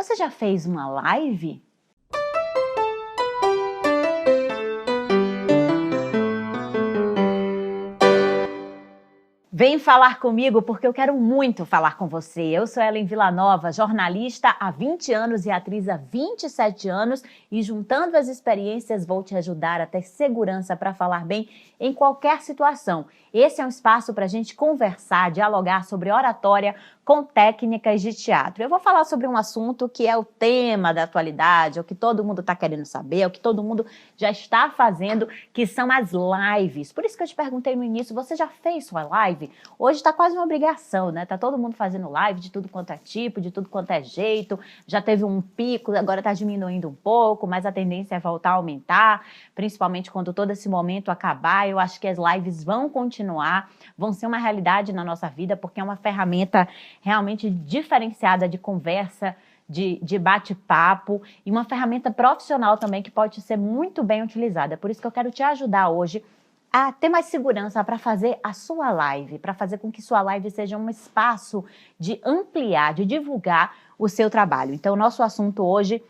Você já fez uma live? Vem falar comigo porque eu quero muito falar com você. Eu sou Ellen Villanova, jornalista há 20 anos e atriz há 27 anos e juntando as experiências vou te ajudar a ter segurança para falar bem em qualquer situação. Esse é um espaço para a gente conversar, dialogar sobre oratória com técnicas de teatro. Eu vou falar sobre um assunto que é o tema da atualidade, é o que todo mundo está querendo saber, é o que todo mundo já está fazendo, que são as lives. Por isso que eu te perguntei no início, você já fez sua live? Hoje está quase uma obrigação, né? Tá todo mundo fazendo live de tudo quanto é tipo, de tudo quanto é jeito. Já teve um pico, agora está diminuindo um pouco, mas a tendência é voltar a aumentar, principalmente quando todo esse momento acabar. Eu acho que as lives vão continuar, vão ser uma realidade na nossa vida, porque é uma ferramenta realmente diferenciada de conversa, de bate-papo e uma ferramenta profissional também que pode ser muito bem utilizada. Por isso que eu quero te ajudar hoje a ter mais segurança para fazer a sua live, para fazer com que sua live seja um espaço de ampliar, de divulgar o seu trabalho. Então, o nosso assunto hoje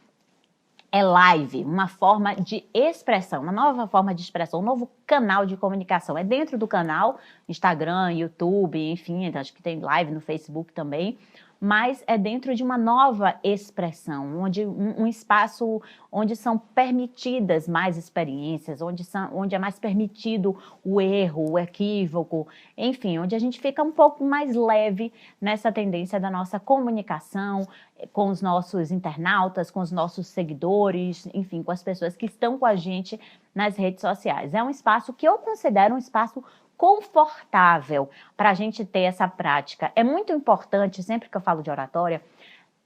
é live, uma forma de expressão, uma nova forma de expressão, um novo canal de comunicação. É dentro do canal, Instagram, YouTube, enfim, acho que tem live no Facebook também, mas é dentro de uma nova expressão, onde um espaço onde são permitidas mais experiências, onde é mais permitido o erro, o equívoco, enfim, onde a gente fica um pouco mais leve nessa tendência da nossa comunicação com os nossos internautas, com os nossos seguidores, enfim, com as pessoas que estão com a gente nas redes sociais. É um espaço que eu considero um espaço confortável para a gente ter essa prática. É muito importante, sempre que eu falo de oratória,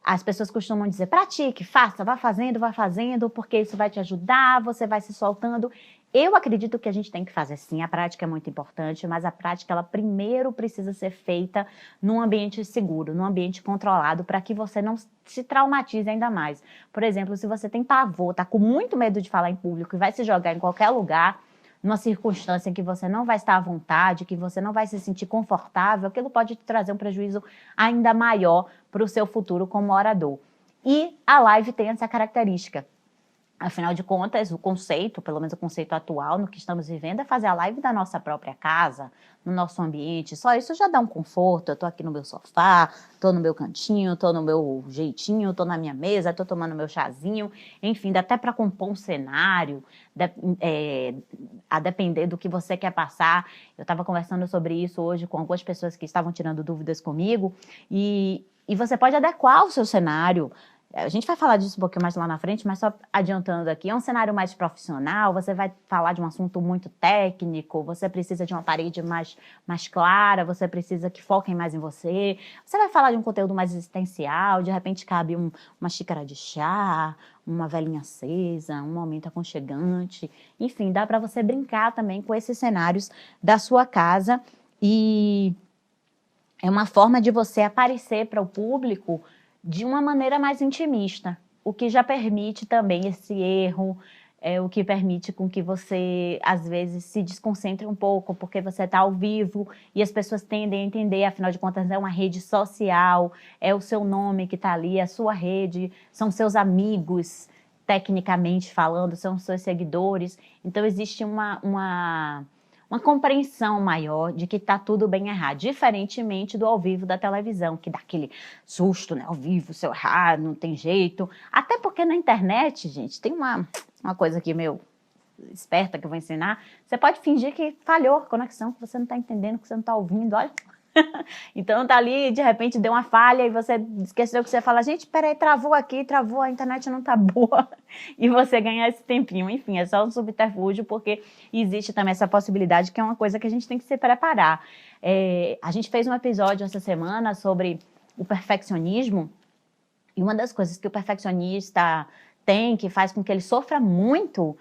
as pessoas costumam dizer, pratique, faça, vá fazendo, porque isso vai te ajudar, você vai se soltando. Eu acredito que a gente tem que fazer sim, a prática é muito importante, mas a prática, ela primeiro precisa ser feita num ambiente seguro, num ambiente controlado, para que você não se traumatize ainda mais. Por exemplo, se você tem pavor, está com muito medo de falar em público e vai se jogar em qualquer lugar, numa circunstância em que você não vai estar à vontade, que você não vai se sentir confortável, aquilo pode te trazer um prejuízo ainda maior para o seu futuro como orador. E a live tem essa característica. Afinal de contas, o conceito, pelo menos o conceito atual no que estamos vivendo, é fazer a live da nossa própria casa, no nosso ambiente. Só isso já dá um conforto. Eu estou aqui no meu sofá, estou no meu cantinho, estou no meu jeitinho, estou na minha mesa, estou tomando meu chazinho. Enfim, dá até para compor um cenário, a depender do que você quer passar. Eu estava conversando sobre isso hoje com algumas pessoas que estavam tirando dúvidas comigo. E você pode adequar o seu cenário. A gente vai falar disso um pouquinho mais lá na frente, mas só adiantando aqui, é um cenário mais profissional, você vai falar de um assunto muito técnico, você precisa de uma parede mais clara, você precisa que foquem mais em você, você vai falar de um conteúdo mais existencial, de repente cabe uma xícara de chá, uma velinha acesa, um momento aconchegante, enfim, dá para você brincar também com esses cenários da sua casa e é uma forma de você aparecer para o público de uma maneira mais intimista, o que já permite também esse erro, o que permite com que você, às vezes, se desconcentre um pouco, porque você está ao vivo e as pessoas tendem a entender, afinal de contas, é uma rede social, é o seu nome que está ali, é a sua rede, são seus amigos, tecnicamente falando, são seus seguidores. Então, existe uma compreensão maior de que está tudo bem errado, diferentemente do ao vivo da televisão, que dá aquele susto, né? Ao vivo, se eu errar, não tem jeito. Até porque na internet, gente, tem uma coisa aqui meio esperta que eu vou ensinar. Você pode fingir que falhou a conexão, que você não está entendendo, que você não está ouvindo, olha. Então tá ali, de repente deu uma falha e você esqueceu que você fala, gente, peraí, travou aqui, travou, a internet não tá boa, e você ganhar esse tempinho. Enfim, é só um subterfúgio, porque existe também essa possibilidade, que é uma coisa que a gente tem que se preparar. A gente fez um episódio essa semana sobre o perfeccionismo, e uma das coisas que o perfeccionista tem, que faz com que ele sofra muito,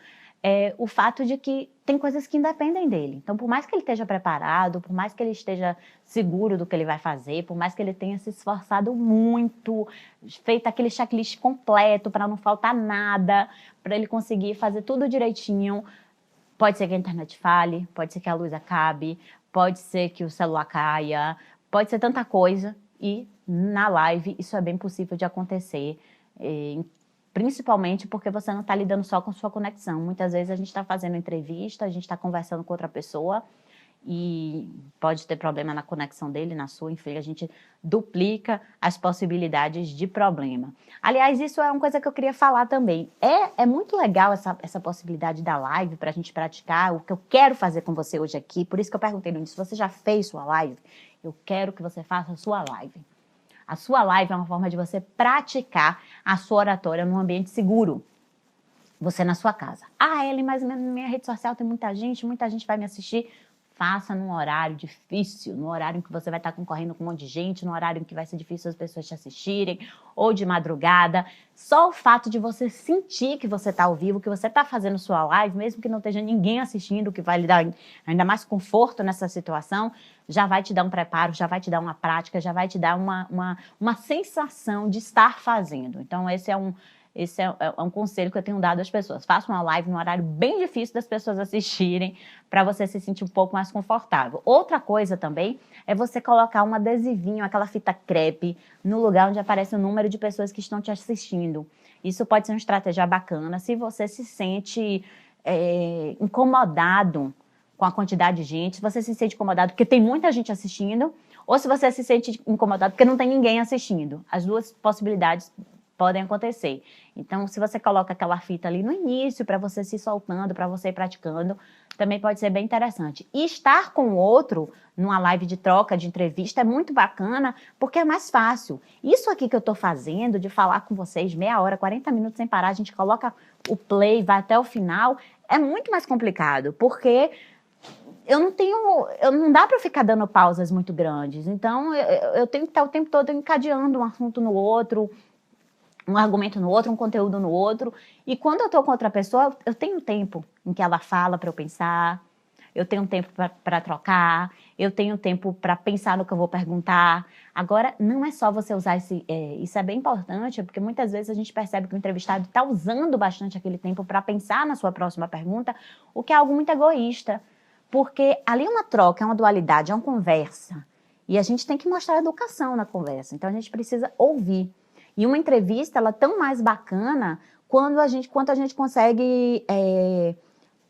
é o fato de que tem coisas que independem dele. Então, por mais que ele esteja preparado, por mais que ele esteja seguro do que ele vai fazer, por mais que ele tenha se esforçado muito, feito aquele checklist completo para não faltar nada, para ele conseguir fazer tudo direitinho, pode ser que a internet falhe, pode ser que a luz acabe, pode ser que o celular caia, pode ser tanta coisa, e na live isso é bem possível de acontecer. Principalmente porque você não está lidando só com sua conexão. Muitas vezes a gente está fazendo entrevista, a gente está conversando com outra pessoa e pode ter problema na conexão dele, na sua, enfim, a gente duplica as possibilidades de problema. Aliás, isso é uma coisa que eu queria falar também. É muito legal essa possibilidade da live para a gente praticar, o que eu quero fazer com você hoje aqui, por isso que eu perguntei no início, você já fez sua live? Eu quero que você faça a sua live. A sua live é uma forma de você praticar a sua oratória num ambiente seguro. Você na sua casa. Ah, Ellen, mas na minha rede social tem muita gente vai me assistir. Faça num horário difícil, no horário em que você vai estar concorrendo com um monte de gente, no horário em que vai ser difícil as pessoas te assistirem, ou de madrugada. Só o fato de você sentir que você está ao vivo, que você está fazendo sua live, mesmo que não esteja ninguém assistindo, que vai lhe dar ainda mais conforto nessa situação, já vai te dar um preparo, já vai te dar uma prática, já vai te dar uma sensação de estar fazendo. Então, esse é um conselho que eu tenho dado às pessoas. Faça uma live num horário bem difícil das pessoas assistirem, para você se sentir um pouco mais confortável. Outra coisa também é você colocar um adesivinho, aquela fita crepe, no lugar onde aparece o número de pessoas que estão te assistindo. Isso pode ser uma estratégia bacana se você se sente incomodado com a quantidade de gente, se você se sente incomodado porque tem muita gente assistindo, ou se você se sente incomodado porque não tem ninguém assistindo. As duas possibilidades podem acontecer. Então, se você coloca aquela fita ali no início, para você se soltando, para você ir praticando, também pode ser bem interessante. E estar com o outro numa live de troca, de entrevista, é muito bacana, porque é mais fácil. Isso aqui que eu estou fazendo, de falar com vocês meia hora, 40 minutos sem parar, a gente coloca o play, vai até o final, é muito mais complicado, porque não dá para ficar dando pausas muito grandes. Então, eu tenho que estar o tempo todo encadeando um assunto no outro, um argumento no outro, um conteúdo no outro. E quando eu estou com outra pessoa, eu tenho tempo em que ela fala para eu pensar, eu tenho tempo para trocar, eu tenho tempo para pensar no que eu vou perguntar. Agora, não é só você usar isso é bem importante, porque muitas vezes a gente percebe que o entrevistado está usando bastante aquele tempo para pensar na sua próxima pergunta, o que é algo muito egoísta. Porque ali é uma troca, é uma dualidade, é uma conversa. E a gente tem que mostrar educação na conversa. Então, a gente precisa ouvir. E uma entrevista, ela é tão mais bacana quanto a gente consegue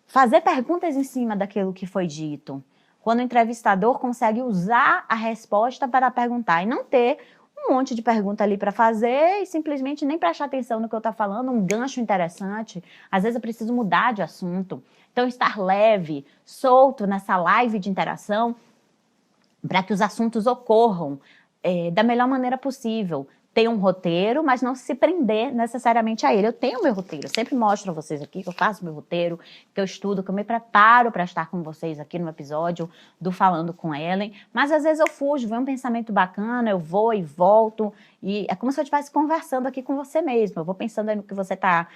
fazer perguntas em cima daquilo que foi dito. Quando o entrevistador consegue usar a resposta para perguntar e não ter um monte de pergunta ali para fazer e simplesmente nem prestar atenção no que eu estou falando, um gancho interessante. Às vezes eu preciso mudar de assunto. Então, estar leve, solto nessa live de interação para que os assuntos ocorram da melhor maneira possível. Ter um roteiro, mas não se prender necessariamente a ele. Eu tenho meu roteiro, eu sempre mostro a vocês aqui que eu faço meu roteiro, que eu estudo, que eu me preparo para estar com vocês aqui no episódio do Falando com Ellen, mas às vezes eu fujo, vem um pensamento bacana, eu vou e volto, e é como se eu estivesse conversando aqui com você mesmo. Eu vou pensando aí no que você tá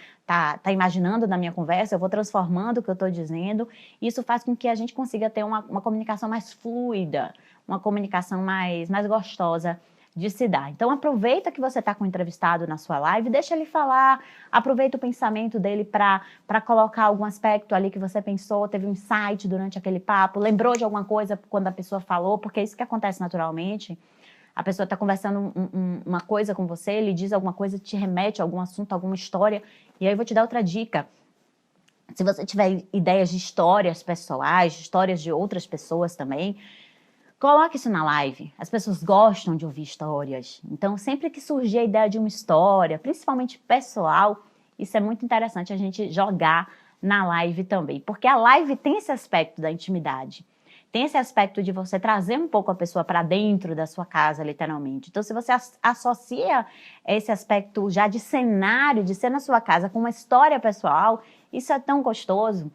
imaginando na minha conversa, eu vou transformando o que eu estou dizendo, e isso faz com que a gente consiga ter uma comunicação mais fluida, uma comunicação mais gostosa de se dar. Então, aproveita que você está com o entrevistado na sua live, deixa ele falar, aproveita o pensamento dele para colocar algum aspecto ali que você pensou, teve um insight durante aquele papo, lembrou de alguma coisa quando a pessoa falou, porque é isso que acontece naturalmente. A pessoa está conversando uma coisa com você, ele diz alguma coisa, te remete a algum assunto, alguma história, e aí eu vou te dar outra dica. Se você tiver ideias de histórias pessoais, de histórias de outras pessoas também, coloque isso na live. As pessoas gostam de ouvir histórias. Então, sempre que surgir a ideia de uma história, principalmente pessoal, isso é muito interessante a gente jogar na live também. Porque a live tem esse aspecto da intimidade. Tem esse aspecto de você trazer um pouco a pessoa para dentro da sua casa, literalmente. Então, se você associa esse aspecto já de cenário, de ser na sua casa, com uma história pessoal, isso é tão gostoso.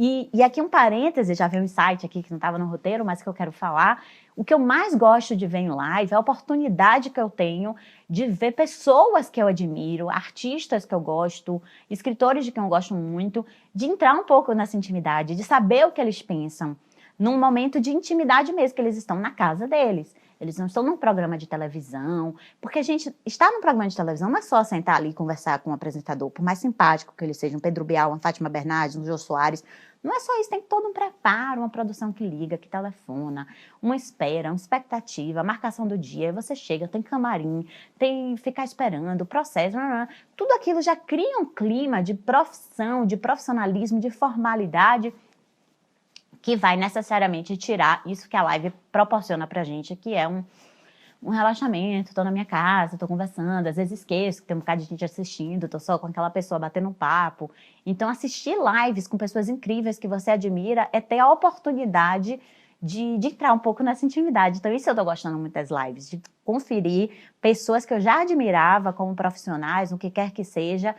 E aqui um parêntese, já veio um insight aqui que não estava no roteiro, mas que eu quero falar. O que eu mais gosto de ver em live é a oportunidade que eu tenho de ver pessoas que eu admiro, artistas que eu gosto, escritores de quem eu gosto muito, de entrar um pouco nessa intimidade, de saber o que eles pensam, num momento de intimidade mesmo, que eles estão na casa deles. eles não estão num programa de televisão, porque a gente está num programa de televisão não é só sentar ali e conversar com um apresentador, por mais simpático que ele seja, um Pedro Bial, uma Fátima Bernardes, um Jô Soares, não é só isso, tem todo um preparo, uma produção que liga, que telefona, uma espera, uma expectativa, a marcação do dia, aí você chega, tem camarim, tem ficar esperando, processo, tudo aquilo já cria um clima de profissão, de profissionalismo, de formalidade, que vai necessariamente tirar isso que a live proporciona pra gente, que é um relaxamento. Tô na minha casa, tô conversando, às vezes esqueço que tem um bocado de gente assistindo, tô só com aquela pessoa batendo um papo. Então, assistir lives com pessoas incríveis que você admira é ter a oportunidade de entrar um pouco nessa intimidade. Então, isso eu tô gostando muito das lives, de conferir pessoas que eu já admirava como profissionais, no que quer que seja,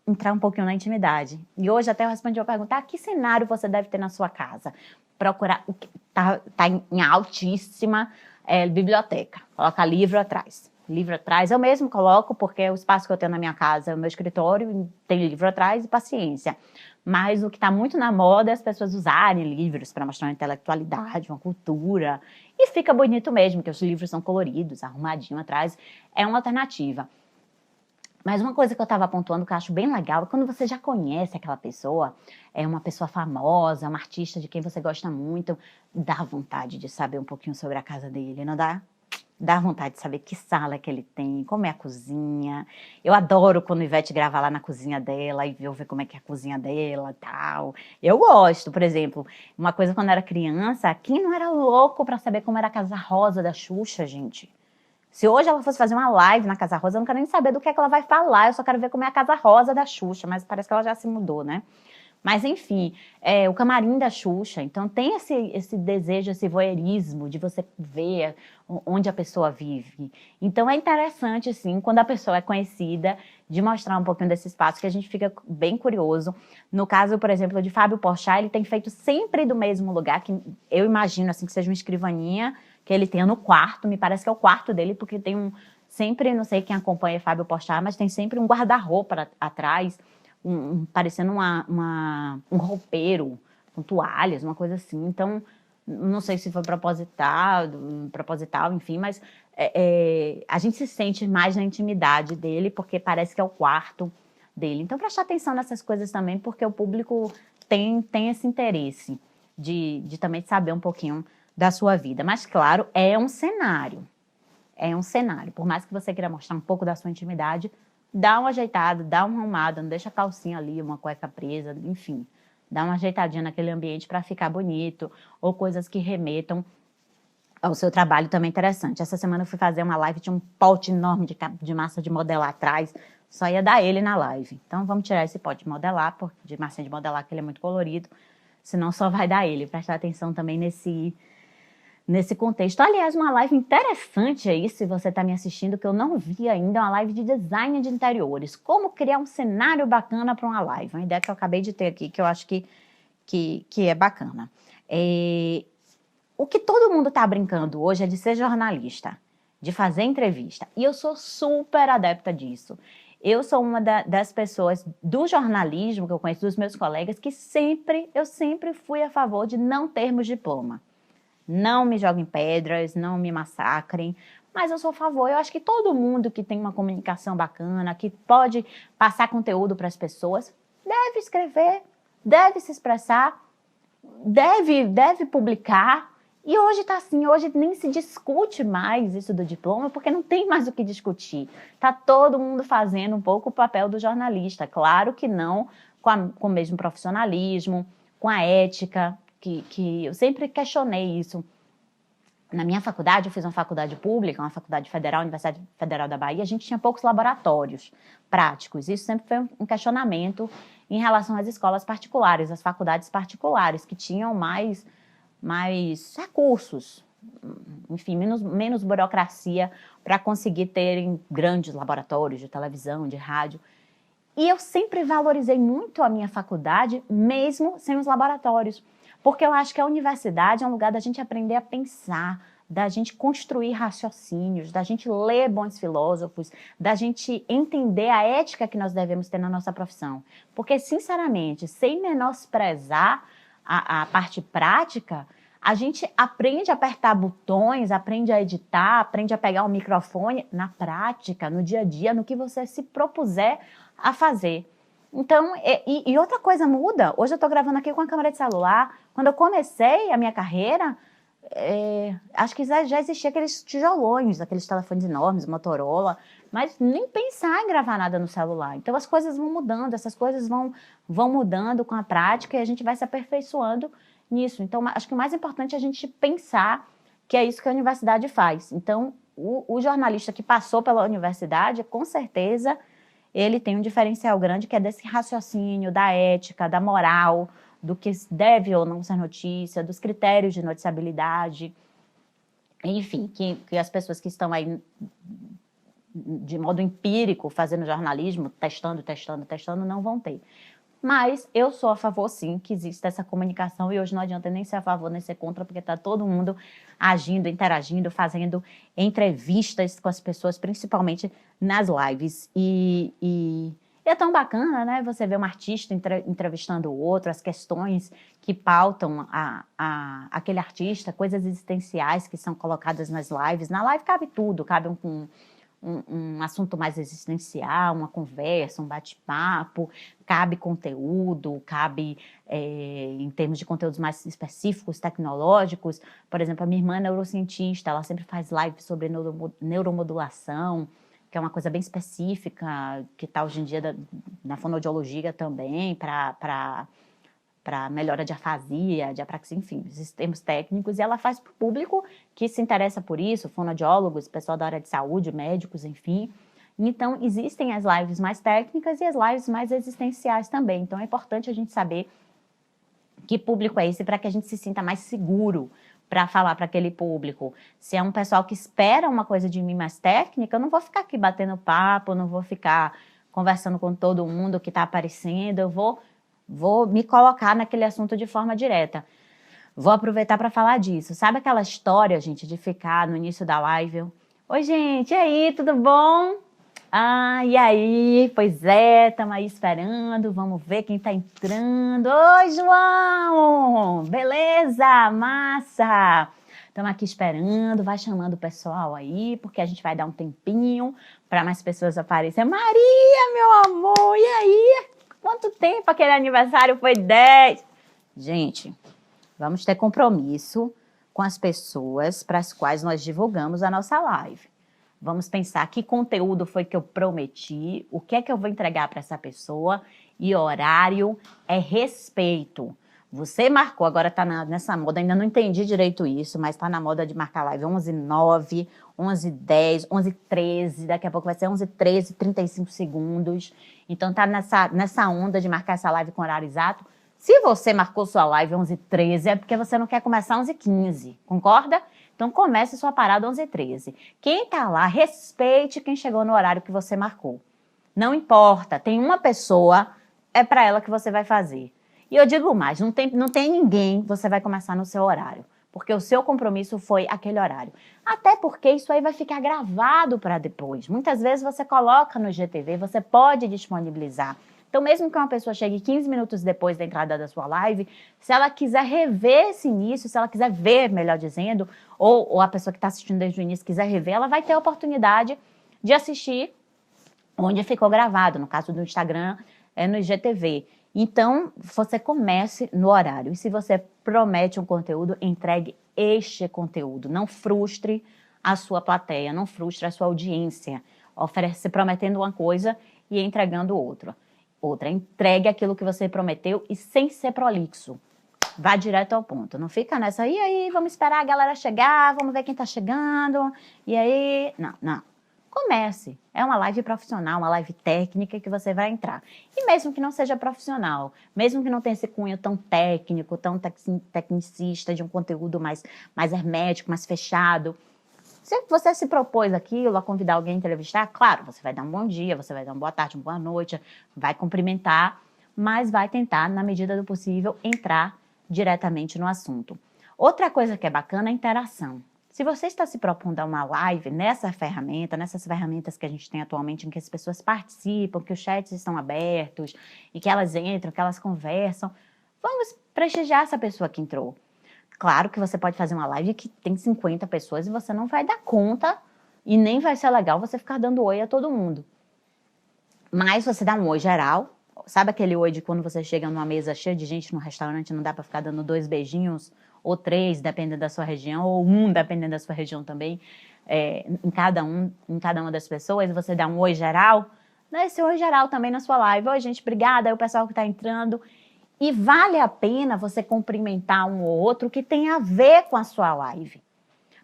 entrar um pouquinho na intimidade. E hoje até eu respondi a pergunta, que cenário você deve ter na sua casa? Procurar, tá em altíssima biblioteca, coloca livro atrás. Livro atrás, eu mesmo coloco, porque o espaço que eu tenho na minha casa é o meu escritório, tem livro atrás e paciência. Mas o que está muito na moda é as pessoas usarem livros para mostrar uma intelectualidade, uma cultura. E fica bonito mesmo, que os livros são coloridos, arrumadinho atrás. É uma alternativa. Mas uma coisa que eu estava pontuando que eu acho bem legal é quando você já conhece aquela pessoa, é uma pessoa famosa, uma artista de quem você gosta muito, dá vontade de saber um pouquinho sobre a casa dele, não dá? Dá vontade de saber que sala que ele tem, como é a cozinha. Eu adoro quando a Ivete grava lá na cozinha dela e eu ver como é que é a cozinha dela e tal. Eu gosto, por exemplo, uma coisa quando eu era criança, quem não era louco para saber como era a Casa Rosa da Xuxa, gente? Se hoje ela fosse fazer uma live na Casa Rosa, eu não quero nem saber do que ela vai falar, eu só quero ver como é a Casa Rosa da Xuxa, mas parece que ela já se mudou, né? Mas, enfim, o camarim da Xuxa, então tem esse desejo, esse voyeurismo de você ver onde a pessoa vive. Então é interessante, assim, quando a pessoa é conhecida, de mostrar um pouquinho desse espaço, que a gente fica bem curioso. No caso, por exemplo, de Fábio Porchat, ele tem feito sempre do mesmo lugar, que eu imagino, assim, que seja uma escrivaninha, que ele tenha no quarto, me parece que é o quarto dele, porque tem sempre, não sei quem acompanha Fábio Porchat, mas tem sempre um guarda-roupa atrás, parecendo um roupeiro, com toalhas, uma coisa assim. Então, não sei se foi proposital, enfim, mas a gente se sente mais na intimidade dele, porque parece que é o quarto dele. Então, prestar atenção nessas coisas também, porque o público tem esse interesse de também saber um pouquinho da sua vida. Mas, claro, é um cenário. É um cenário. Por mais que você queira mostrar um pouco da sua intimidade, dá uma ajeitada, dá uma arrumada, não deixa a calcinha ali, uma cueca presa, enfim. Dá uma ajeitadinha naquele ambiente para ficar bonito, ou coisas que remetam ao seu trabalho também interessante. Essa semana eu fui fazer uma live, tinha um pote enorme de massa de modelar atrás, só ia dar ele na live. Então vamos tirar esse pote de modelar, de massinha de modelar, que ele é muito colorido, senão só vai dar ele. Prestar atenção também nesse contexto. Aliás, uma live interessante aí, se você está me assistindo, que eu não vi ainda, uma live de design de interiores. Como criar um cenário bacana para uma live. Uma ideia que eu acabei de ter aqui, que eu acho que é bacana. O que todo mundo está brincando hoje é de ser jornalista, de fazer entrevista. E eu sou super adepta disso. Eu sou uma das pessoas do jornalismo, que eu conheço dos meus colegas, que eu sempre fui a favor de não termos diploma. Não me joguem pedras, não me massacrem, mas eu sou a favor. Eu acho que todo mundo que tem uma comunicação bacana, que pode passar conteúdo para as pessoas, deve escrever, deve se expressar, deve publicar. E hoje está assim, hoje nem se discute mais isso do diploma, porque não tem mais o que discutir. Está todo mundo fazendo um pouco o papel do jornalista. Claro que não com o mesmo profissionalismo, com a ética, que eu sempre questionei isso. Na minha faculdade, eu fiz uma faculdade pública, uma faculdade federal, Universidade Federal da Bahia, a gente tinha poucos laboratórios práticos. Isso sempre foi um questionamento em relação às escolas particulares, às faculdades particulares, que tinham mais recursos, enfim, menos burocracia para conseguir terem grandes laboratórios de televisão, de rádio. E eu sempre valorizei muito a minha faculdade, mesmo sem os laboratórios. Porque eu acho que a universidade é um lugar da gente aprender a pensar, da gente construir raciocínios, da gente ler bons filósofos, da gente entender a ética que nós devemos ter na nossa profissão. Porque, sinceramente, sem menosprezar a parte prática, A gente aprende a apertar botões, aprende a editar, aprende a pegar o microfone na prática, no dia a dia, no que você se propuser a fazer. Então, e outra coisa muda. Hoje eu estou gravando aqui com a câmera de celular. Quando eu comecei a minha carreira, acho que já existia aqueles tijolões, aqueles telefones enormes, Motorola, mas nem pensar em gravar nada no celular. Então as coisas vão mudando, essas coisas vão mudando com a prática e a gente vai se aperfeiçoando nisso. Então acho que o mais importante é a gente pensar que é isso que a universidade faz. Então o jornalista que passou pela universidade, com certeza, ele tem um diferencial grande que é desse raciocínio, da ética, da moral, do que deve ou não ser notícia, dos critérios de noticiabilidade, enfim, que as pessoas que estão aí de modo empírico fazendo jornalismo, testando, não vão ter. Mas eu sou a favor, sim, que exista essa comunicação e hoje não adianta nem ser a favor nem ser contra, porque está todo mundo agindo, interagindo, fazendo entrevistas com as pessoas, principalmente nas lives. E é tão bacana, né? Você vê um artista entrevistando o outro, as questões que pautam aquele artista, coisas existenciais que são colocadas nas lives. Na live cabe tudo, cabe um assunto mais existencial, uma conversa, um bate-papo, cabe conteúdo, cabe em termos de conteúdos mais específicos, tecnológicos. Por exemplo, a minha irmã é neurocientista, ela sempre faz lives sobre neuromodulação, que é uma coisa bem específica, que está hoje em dia na fonoaudiologia também, para melhora de afasia, de apraxia, enfim, esses termos técnicos, e ela faz para o público que se interessa por isso, fonoaudiólogos, pessoal da área de saúde, médicos, enfim. Então, existem as lives mais técnicas e as lives mais existenciais também. Então, é importante a gente saber que público é esse para que a gente se sinta mais seguro para falar para aquele público. Se é um pessoal que espera uma coisa de mim mais técnica, eu não vou ficar aqui batendo papo, não vou ficar conversando com todo mundo que está aparecendo, eu vou me colocar naquele assunto de forma direta. Vou aproveitar para falar disso. Sabe aquela história, gente, de ficar no início da live? Oi, gente, e aí, tudo bom? Ah, e aí? Pois é, estamos aí esperando, vamos ver quem está entrando. Oi, João! Beleza? Massa! Estamos aqui esperando, vai chamando o pessoal aí, porque a gente vai dar um tempinho para mais pessoas aparecerem. Maria, meu amor, e aí? Quanto tempo aquele aniversário foi 10? Gente, vamos ter compromisso com as pessoas para as quais nós divulgamos a nossa live. Vamos pensar que conteúdo foi que eu prometi, o que é que eu vou entregar para essa pessoa, e horário é respeito. Você marcou, agora está nessa moda, ainda não entendi direito isso, mas está na moda de marcar live 11h09, 11h10, 11h13, daqui a pouco vai ser 11h13, 35 segundos. Então tá nessa onda de marcar essa live com horário exato. Se você marcou sua live 11h13, é porque você não quer começar 11h15, concorda? Então comece sua parada 11h13. Quem tá lá, respeite quem chegou no horário que você marcou. Não importa, tem uma pessoa, é para ela que você vai fazer. E eu digo mais, não tem ninguém, você vai começar no seu horário, porque o seu compromisso foi aquele horário. Até porque isso aí vai ficar gravado para depois. Muitas vezes você coloca no IGTV, você pode disponibilizar. Então, mesmo que uma pessoa chegue 15 minutos depois da entrada da sua live, se ela quiser rever esse início, se ela quiser ver, melhor dizendo, ou a pessoa que está assistindo desde o início quiser rever, ela vai ter a oportunidade de assistir onde ficou gravado. No caso do Instagram, é no IGTV. Então, você comece no horário. E se você promete um conteúdo, entregue este conteúdo. Não frustre a sua plateia, não frustre a sua audiência. Oferece prometendo uma coisa e entregando outra. Entregue aquilo que você prometeu e sem ser prolixo. Vá direto ao ponto. Não fica nessa, e aí, vamos esperar a galera chegar, vamos ver quem tá chegando, e aí... Não. Comece. É uma live profissional, uma live técnica que você vai entrar. E mesmo que não seja profissional, mesmo que não tenha esse cunho tão técnico, tão tecnicista, de um conteúdo mais hermético, mais fechado, se você se propôs aquilo, a convidar alguém a entrevistar, claro, você vai dar um bom dia, você vai dar uma boa tarde, uma boa noite, vai cumprimentar, mas vai tentar, na medida do possível, entrar diretamente no assunto. Outra coisa que é bacana é a interação. Se você está se propondo a uma live nessas ferramentas que a gente tem atualmente, em que as pessoas participam, que os chats estão abertos, e que elas entram, que elas conversam, vamos prestigiar essa pessoa que entrou. Claro que você pode fazer uma live que tem 50 pessoas e você não vai dar conta e nem vai ser legal você ficar dando oi a todo mundo. Mas você dá um oi geral, sabe aquele oi de quando você chega numa mesa cheia de gente num restaurante, não dá para ficar dando 2 beijinhos, ou 3, dependendo da sua região, ou 1, dependendo da sua região também, em cada uma das pessoas, você dá um oi geral, dá esse oi geral também na sua live. Oi, gente, obrigada, aí o pessoal que está entrando. E vale a pena você cumprimentar um ou outro que tem a ver com a sua live.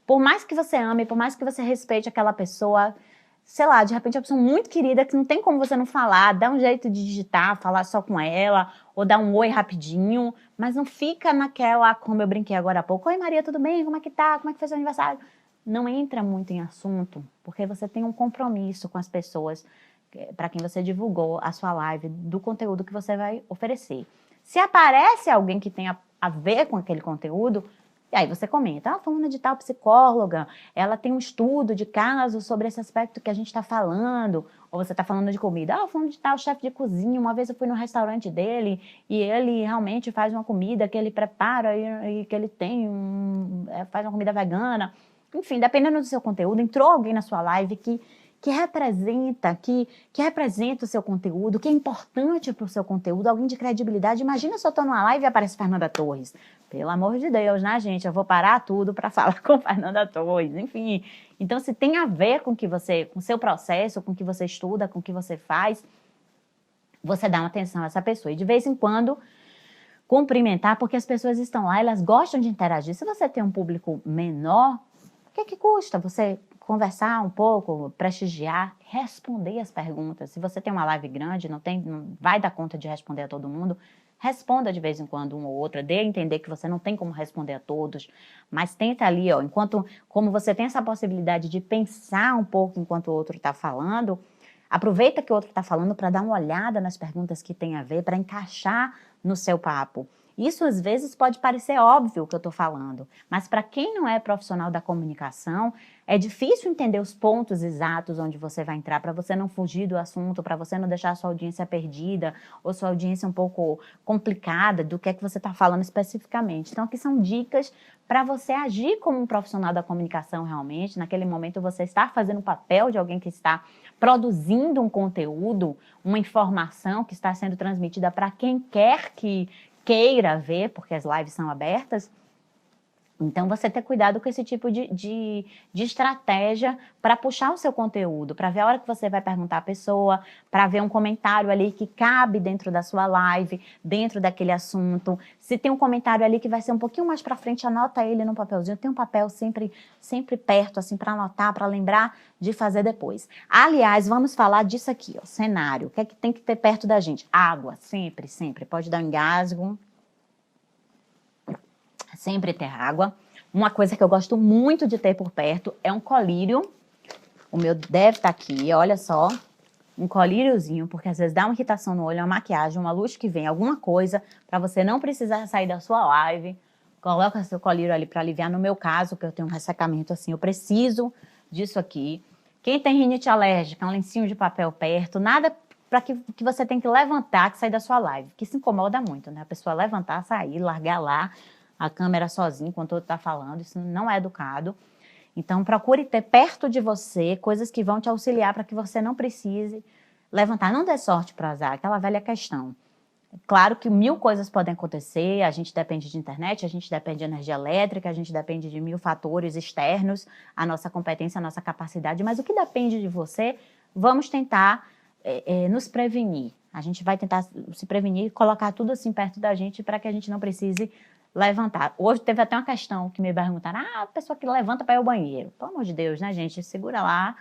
Por mais que você ame, por mais que você respeite aquela pessoa, sei lá, de repente é uma pessoa muito querida que não tem como você não falar, dá um jeito de digitar, falar só com ela, ou dar um oi rapidinho, mas não fica naquela, como eu brinquei agora há pouco, oi Maria, tudo bem? Como é que tá? Como é que foi seu aniversário? Não entra muito em assunto, porque você tem um compromisso com as pessoas para quem você divulgou a sua live, do conteúdo que você vai oferecer. Se aparece alguém que tenha a ver com aquele conteúdo, e aí você comenta, fulana de tal psicóloga, ela tem um estudo de caso sobre esse aspecto que a gente está falando, ou você está falando de comida, fulano de tal chefe de cozinha, uma vez eu fui no restaurante dele, e ele realmente faz uma comida que ele prepara e que ele tem, faz uma comida vegana. Enfim, dependendo do seu conteúdo, entrou alguém na sua live que representa o seu conteúdo, que é importante para o seu conteúdo, alguém de credibilidade. Imagina se eu estou numa live e aparece Fernanda Torres. Pelo amor de Deus, né, gente? Eu vou parar tudo para falar com Fernanda Torres, enfim. Então, se tem a ver com o seu processo, com o que você estuda, com o que você faz, você dá uma atenção a essa pessoa. E de vez em quando, cumprimentar, porque as pessoas estão lá, elas gostam de interagir. Se você tem um público menor, o que custa você conversar um pouco, prestigiar, responder as perguntas? Se você tem uma live grande, não vai dar conta de responder a todo mundo, responda de vez em quando um ou outra, dê a entender que você não tem como responder a todos, mas tenta ali, como você tem essa possibilidade de pensar um pouco enquanto o outro está falando, aproveita que o outro está falando para dar uma olhada nas perguntas que tem a ver, para encaixar no seu papo. Isso, às vezes, pode parecer óbvio o que eu estou falando, mas para quem não é profissional da comunicação, é difícil entender os pontos exatos onde você vai entrar, para você não fugir do assunto, para você não deixar a sua audiência perdida, ou sua audiência um pouco complicada do que é que você está falando especificamente. Então, aqui são dicas para você agir como um profissional da comunicação realmente. Naquele momento, você está fazendo o papel de alguém que está produzindo um conteúdo, uma informação que está sendo transmitida para quem quer que queira ver, porque as lives são abertas. Então, você ter cuidado com esse tipo de estratégia para puxar o seu conteúdo, para ver a hora que você vai perguntar à pessoa, para ver um comentário ali que cabe dentro da sua live, dentro daquele assunto. Se tem um comentário ali que vai ser um pouquinho mais para frente, anota ele no papelzinho. Tem um papel sempre perto, assim, para anotar, para lembrar de fazer depois. Aliás, vamos falar disso aqui, ó, cenário. O que é que tem que ter perto da gente? Água, sempre. Pode dar um engasgo. Sempre ter água. Uma coisa que eu gosto muito de ter por perto é um colírio. O meu deve estar aqui, olha só. Um colíriozinho, porque às vezes dá uma irritação no olho, uma maquiagem, uma luz que vem, alguma coisa, para você não precisar sair da sua live. Coloca seu colírio ali para aliviar. No meu caso, que eu tenho um ressecamento assim, eu preciso disso aqui. Quem tem rinite alérgica, um lencinho de papel perto, nada para que você tem que levantar, que sair da sua live, que se incomoda muito, né? A pessoa levantar, sair, largar lá a câmera sozinho enquanto o outro está falando, isso não é educado. Então, procure ter perto de você coisas que vão te auxiliar para que você não precise levantar. Não dê sorte para azar, aquela velha questão. Claro que 1000 coisas podem acontecer, a gente depende de internet, a gente depende de energia elétrica, a gente depende de 1000 fatores externos, a nossa competência, a nossa capacidade, mas o que depende de você, vamos tentar nos prevenir. A gente vai tentar se prevenir, colocar tudo assim perto da gente para que a gente não precise levantar. Hoje teve até uma questão que me perguntaram, a pessoa que levanta para ir ao banheiro. Pelo amor de Deus, né, gente? Segura lá,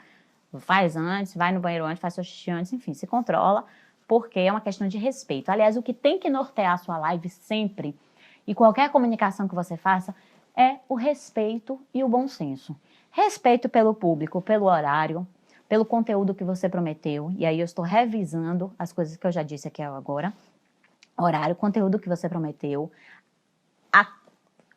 faz antes, vai no banheiro antes, faz seu xixi antes, enfim, se controla, porque é uma questão de respeito. Aliás, o que tem que nortear a sua live sempre, e qualquer comunicação que você faça, é o respeito e o bom senso. Respeito pelo público, pelo horário, pelo conteúdo que você prometeu, e aí eu estou revisando as coisas que eu já disse aqui agora, horário, conteúdo que você prometeu, a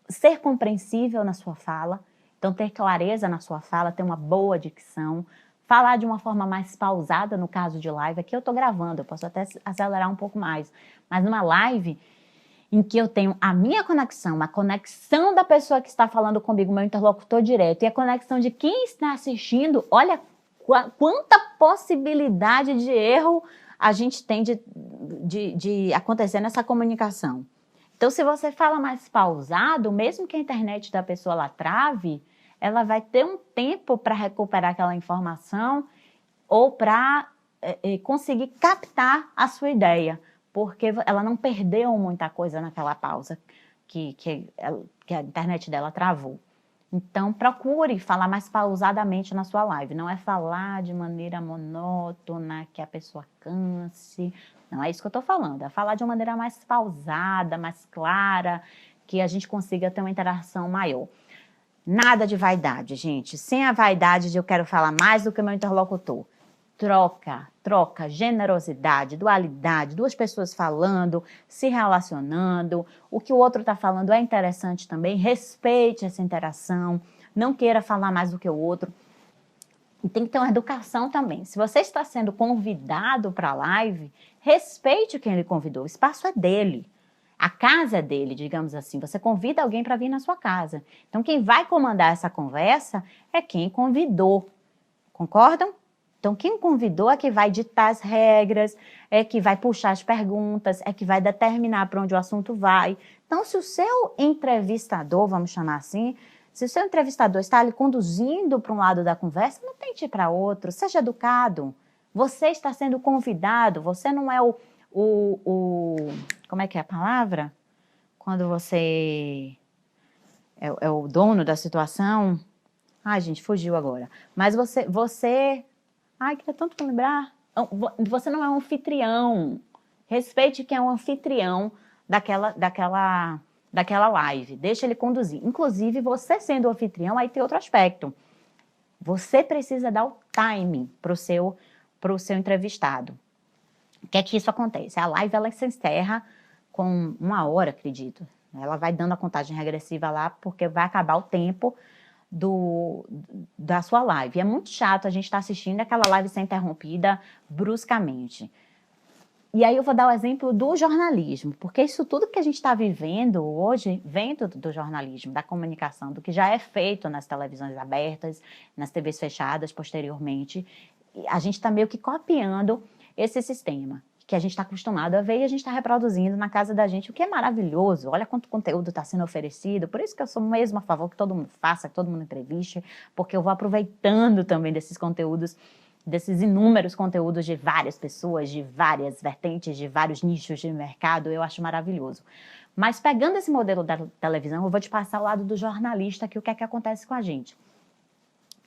ser compreensível na sua fala, então ter clareza na sua fala, ter uma boa dicção, falar de uma forma mais pausada no caso de live. Aqui eu estou gravando, eu posso até acelerar um pouco mais, mas numa live em que eu tenho a minha conexão, a conexão da pessoa que está falando comigo, meu interlocutor direto, e a conexão de quem está assistindo, olha quanta possibilidade de erro a gente tem de acontecer nessa comunicação. Então, se você fala mais pausado, mesmo que a internet da pessoa lá trave, ela vai ter um tempo para recuperar aquela informação ou para conseguir captar a sua ideia, porque ela não perdeu muita coisa naquela pausa que a internet dela travou. Então, procure falar mais pausadamente na sua live. Não é falar de maneira monótona, que a pessoa canse. Não é isso que eu estou falando. É falar de uma maneira mais pausada, mais clara, que a gente consiga ter uma interação maior. Nada de vaidade, gente. Sem a vaidade de eu quero falar mais do que o meu interlocutor. Troca, generosidade, dualidade, duas pessoas falando, se relacionando, o que o outro está falando é interessante também, respeite essa interação, não queira falar mais do que o outro. E tem que ter uma educação também. Se você está sendo convidado para a live, respeite quem ele convidou, o espaço é dele. A casa é dele, digamos assim. Você convida alguém para vir na sua casa. Então, quem vai comandar essa conversa é quem convidou. Concordam? Então, quem convidou é que vai ditar as regras, é que vai puxar as perguntas, é que vai determinar para onde o assunto vai. Então, se o seu entrevistador, vamos chamar assim, se o seu entrevistador está ali conduzindo para um lado da conversa, não tente ir para outro, seja educado. Você está sendo convidado, você não é como é que é a palavra? Quando você é o dono da situação. Ai, gente, fugiu agora. Mas você... Ai, queria tanto pra lembrar. Você não é um anfitrião. Respeite quem é um anfitrião daquela live. Deixa ele conduzir. Inclusive, você sendo o anfitrião, aí tem outro aspecto. Você precisa dar o time pro seu entrevistado. O que é que isso acontece? A live, ela se encerra com 1 hora, acredito. Ela vai dando a contagem regressiva lá, porque vai acabar o tempo da sua live. É muito chato a gente estar assistindo aquela live ser interrompida bruscamente. E aí eu vou dar o exemplo do jornalismo, porque isso tudo que a gente está vivendo hoje vem do jornalismo, da comunicação, do que já é feito nas televisões abertas, nas TVs fechadas posteriormente. E a gente está meio que copiando esse sistema que a gente está acostumado a ver e a gente está reproduzindo na casa da gente, o que é maravilhoso. Olha quanto conteúdo está sendo oferecido. Por isso que eu sou mesmo a favor que todo mundo faça, que todo mundo entreviste, porque eu vou aproveitando também desses conteúdos, desses inúmeros conteúdos de várias pessoas, de várias vertentes, de vários nichos de mercado. Eu acho maravilhoso. Mas pegando esse modelo da televisão, eu vou te passar ao lado do jornalista, que o que é que acontece com a gente.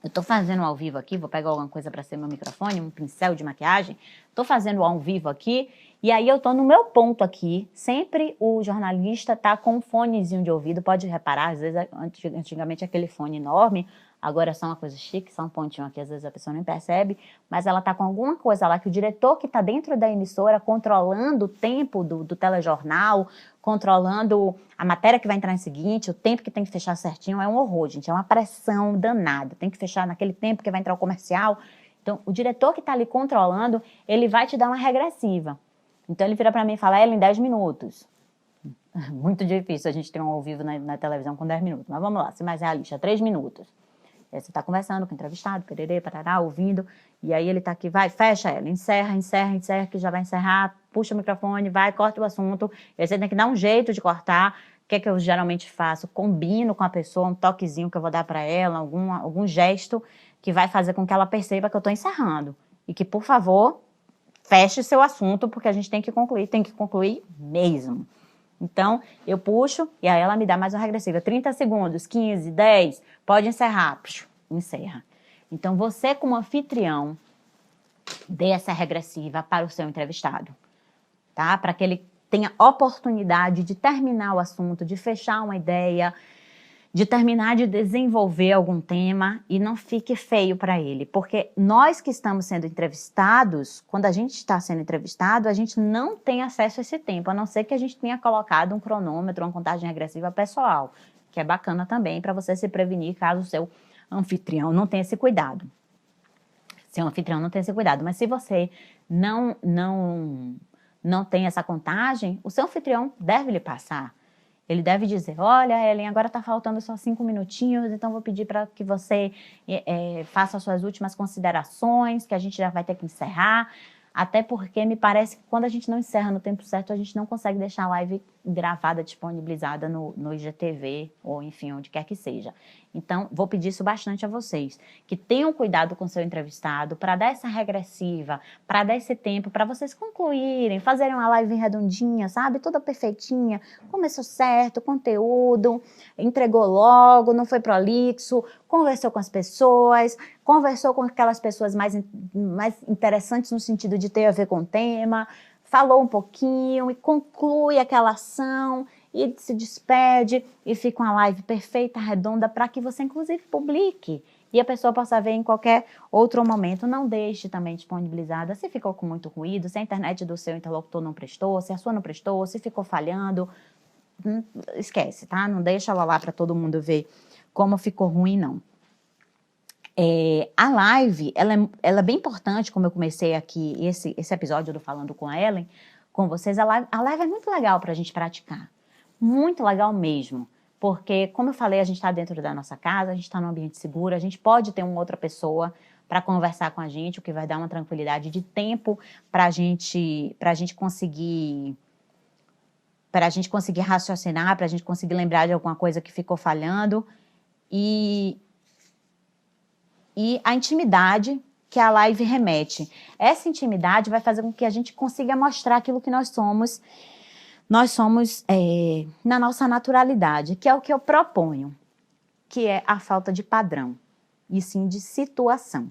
Eu estou fazendo ao vivo aqui, vou pegar alguma coisa para ser meu microfone, um pincel de maquiagem. Estou fazendo ao vivo aqui e aí eu estou no meu ponto aqui. Sempre o jornalista está com um fonezinho de ouvido, pode reparar, às vezes antigamente aquele fone enorme, agora é só uma coisa chique, só um pontinho aqui, às vezes a pessoa nem percebe, mas ela está com alguma coisa lá que o diretor que está dentro da emissora controlando o tempo do telejornal, controlando a matéria que vai entrar em seguinte, o tempo que tem que fechar certinho, é um horror, gente, é uma pressão danada, tem que fechar naquele tempo que vai entrar o comercial. Então, o diretor que está ali controlando, ele vai te dar uma regressiva. Então, ele vira para mim e fala, ela em 10 minutos. Muito difícil a gente ter um ao vivo na televisão com 10 minutos, mas vamos lá, ser mais realista, 3 minutos. Aí você está conversando com o entrevistado, pererê, parará, ouvindo, e aí ele está aqui, vai, fecha ela, encerra, que já vai encerrar, puxa o microfone, vai, corta o assunto, e aí você tem que dar um jeito de cortar. O que é que eu geralmente faço? Combino com a pessoa, um toquezinho que eu vou dar para ela, algum gesto que vai fazer com que ela perceba que eu estou encerrando. E que, por favor, feche seu assunto, porque a gente tem que concluir mesmo. Então, eu puxo e aí ela me dá mais uma regressiva. 30 segundos, 15, 10, pode encerrar. Psh, encerra. Então, você como anfitrião, dê essa regressiva para o seu entrevistado, tá? Para que ele tenha oportunidade de terminar o assunto, de fechar uma ideia, de terminar de desenvolver algum tema e não fique feio para ele. Porque nós que estamos sendo entrevistados, quando a gente está sendo entrevistado, a gente não tem acesso a esse tempo, a não ser que a gente tenha colocado um cronômetro, uma contagem regressiva pessoal, que é bacana também para você se prevenir caso o seu anfitrião não tenha esse cuidado. Seu anfitrião não tem esse cuidado, mas se você não não tem essa contagem, o seu anfitrião deve lhe passar. Ele deve dizer, olha, Ellen, agora está faltando só 5 minutinhos, então vou pedir para que você faça as suas últimas considerações, que a gente já vai ter que encerrar. Até porque me parece que quando a gente não encerra no tempo certo, a gente não consegue deixar a live gravada, disponibilizada no IGTV, ou enfim, onde quer que seja. Então, vou pedir isso bastante a vocês, que tenham cuidado com o seu entrevistado, para dar essa regressiva, para dar esse tempo, para vocês concluírem, fazerem uma live redondinha, sabe? Toda perfeitinha, começou certo, conteúdo, entregou logo, não foi prolixo, conversou com as pessoas, conversou com aquelas pessoas mais interessantes no sentido de ter a ver com o tema, falou um pouquinho e conclui aquela ação e se despede e fica uma live perfeita, redonda, para que você inclusive publique e a pessoa possa ver em qualquer outro momento. Não deixe também disponibilizada se ficou com muito ruído, se a internet do seu interlocutor não prestou, se a sua não prestou, se ficou falhando, esquece, tá? Não deixa ela lá para todo mundo ver como ficou ruim, não. A live, ela é bem importante, como eu comecei aqui esse episódio do Falando com a Ellen, com vocês, a live é muito legal para a gente praticar, muito legal mesmo, porque, como eu falei, a gente está dentro da nossa casa, a gente está num ambiente seguro, a gente pode ter uma outra pessoa para conversar com a gente, o que vai dar uma tranquilidade de tempo para a gente conseguir raciocinar, para a gente conseguir lembrar de alguma coisa que ficou falhando, e a intimidade que a live remete. Essa intimidade vai fazer com que a gente consiga mostrar aquilo que nós somos. Nós somos na nossa naturalidade, que é o que eu proponho, que é a falta de padrão, e sim de situação.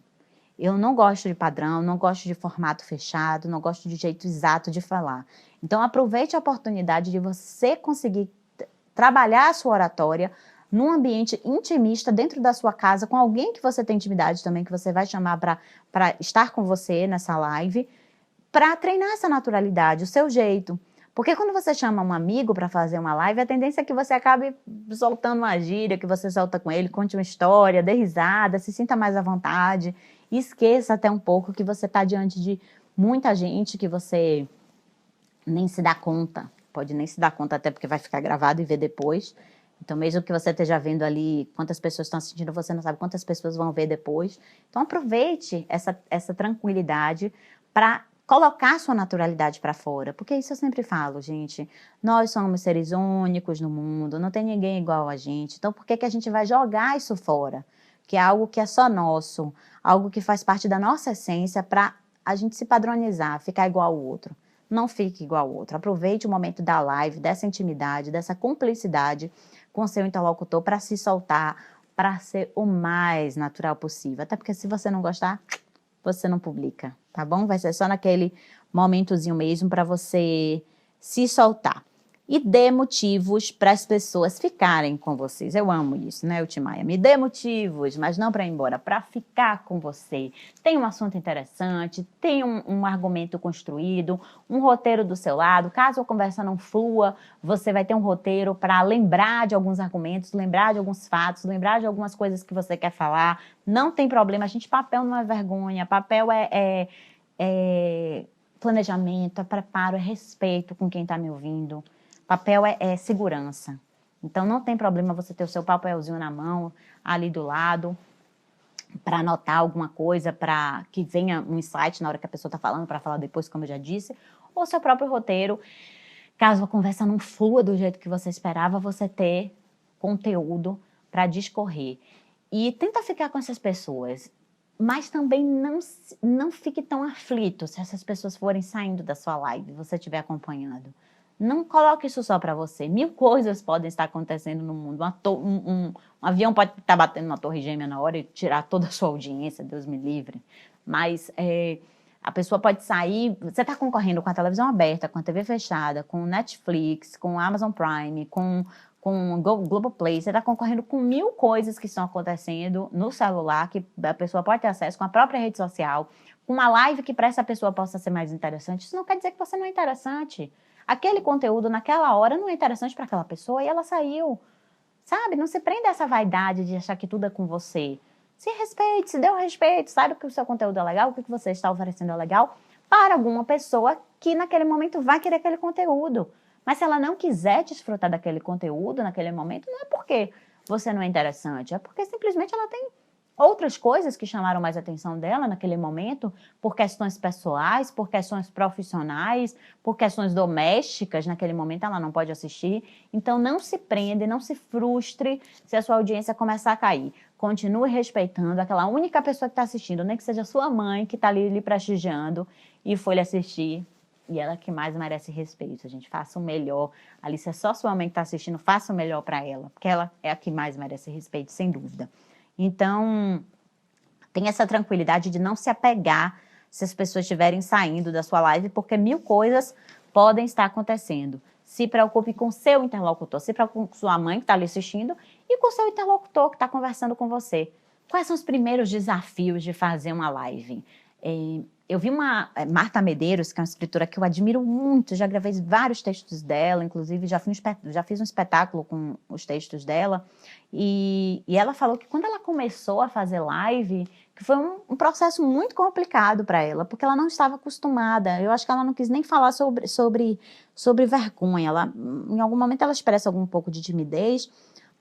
Eu não gosto de padrão, não gosto de formato fechado, não gosto de jeito exato de falar. Então, aproveite a oportunidade de você conseguir trabalhar a sua oratória num ambiente intimista dentro da sua casa, com alguém que você tem intimidade também, que você vai chamar para estar com você nessa live, para treinar essa naturalidade, o seu jeito. Porque quando você chama um amigo para fazer uma live, a tendência é que você acabe soltando uma gíria, que você solta com ele, conte uma história, dê risada, se sinta mais à vontade, e esqueça até um pouco que você está diante de muita gente que você nem se dá conta, pode nem se dar conta até porque vai ficar gravado e ver depois. Então, mesmo que você esteja vendo ali quantas pessoas estão assistindo, você não sabe quantas pessoas vão ver depois. Então, aproveite essa tranquilidade para colocar sua naturalidade para fora. Porque isso eu sempre falo, gente. Nós somos seres únicos no mundo, não tem ninguém igual a gente. Então, por que a gente vai jogar isso fora? Que é algo que é só nosso, algo que faz parte da nossa essência para a gente se padronizar, ficar igual ao outro. Não fique igual ao outro. Aproveite o momento da live, dessa intimidade, dessa cumplicidade com seu interlocutor para se soltar, para ser o mais natural possível. Até porque se você não gostar, você não publica, tá bom? Vai ser só naquele momentozinho mesmo para você se soltar. E dê motivos para as pessoas ficarem com vocês. Eu amo isso, né, Utimaia? Me dê motivos, mas não para ir embora, para ficar com você. Tem um assunto interessante, tem um argumento construído, um roteiro do seu lado. Caso a conversa não flua, você vai ter um roteiro para lembrar de alguns argumentos, lembrar de alguns fatos, lembrar de algumas coisas que você quer falar. Não tem problema, gente, papel não é vergonha, papel é planejamento, é preparo, é respeito com quem está me ouvindo. Papel é segurança. Então, não tem problema você ter o seu papelzinho na mão, ali do lado, para anotar alguma coisa, para que venha um insight na hora que a pessoa está falando, para falar depois, como eu já disse, ou seu próprio roteiro. Caso a conversa não flua do jeito que você esperava, você ter conteúdo para discorrer. E tenta ficar com essas pessoas, mas também não fique tão aflito se essas pessoas forem saindo da sua live e você estiver acompanhando. Não coloque isso só para você. 1000 coisas podem estar acontecendo no mundo. Um avião pode estar batendo na torre gêmea na hora e tirar toda a sua audiência, Deus me livre. Mas a pessoa pode sair... Você está concorrendo com a televisão aberta, com a TV fechada, com Netflix, com Amazon Prime, com Globoplay. Você está concorrendo com 1000 coisas que estão acontecendo no celular, que a pessoa pode ter acesso com a própria rede social, com uma live que para essa pessoa possa ser mais interessante. Isso não quer dizer que você não é interessante. Aquele conteúdo naquela hora não é interessante para aquela pessoa e ela saiu, sabe? Não se prenda a essa vaidade de achar que tudo é com você. Se respeite, se dê o respeito, saiba que o seu conteúdo é legal, o que você está oferecendo é legal para alguma pessoa que naquele momento vai querer aquele conteúdo. Mas se ela não quiser desfrutar daquele conteúdo naquele momento, não é porque você não é interessante, é porque simplesmente ela tem outras coisas que chamaram mais a atenção dela naquele momento, por questões pessoais, por questões profissionais, por questões domésticas, naquele momento ela não pode assistir. Então não se prende, não se frustre se a sua audiência começar a cair. Continue respeitando aquela única pessoa que está assistindo, nem que seja sua mãe que está ali lhe prestigiando e foi lhe assistir. E ela que mais merece respeito, a gente faça o melhor. Ali, se é só sua mãe que está assistindo, faça o melhor para ela, porque ela é a que mais merece respeito, sem dúvida. Então, tenha essa tranquilidade de não se apegar se as pessoas estiverem saindo da sua live, porque 1000 coisas podem estar acontecendo. Se preocupe com seu interlocutor, se preocupe com sua mãe que está ali assistindo e com seu interlocutor que está conversando com você. Quais são os primeiros desafios de fazer uma live? Eu vi uma Marta Medeiros, que é uma escritora que eu admiro muito, já gravei vários textos dela, inclusive já fiz um espetáculo com os textos dela, e ela falou que quando ela começou a fazer live, que foi um processo muito complicado para ela, porque ela não estava acostumada. Eu acho que ela não quis nem falar sobre vergonha. Em algum momento ela expressa algum pouco de timidez,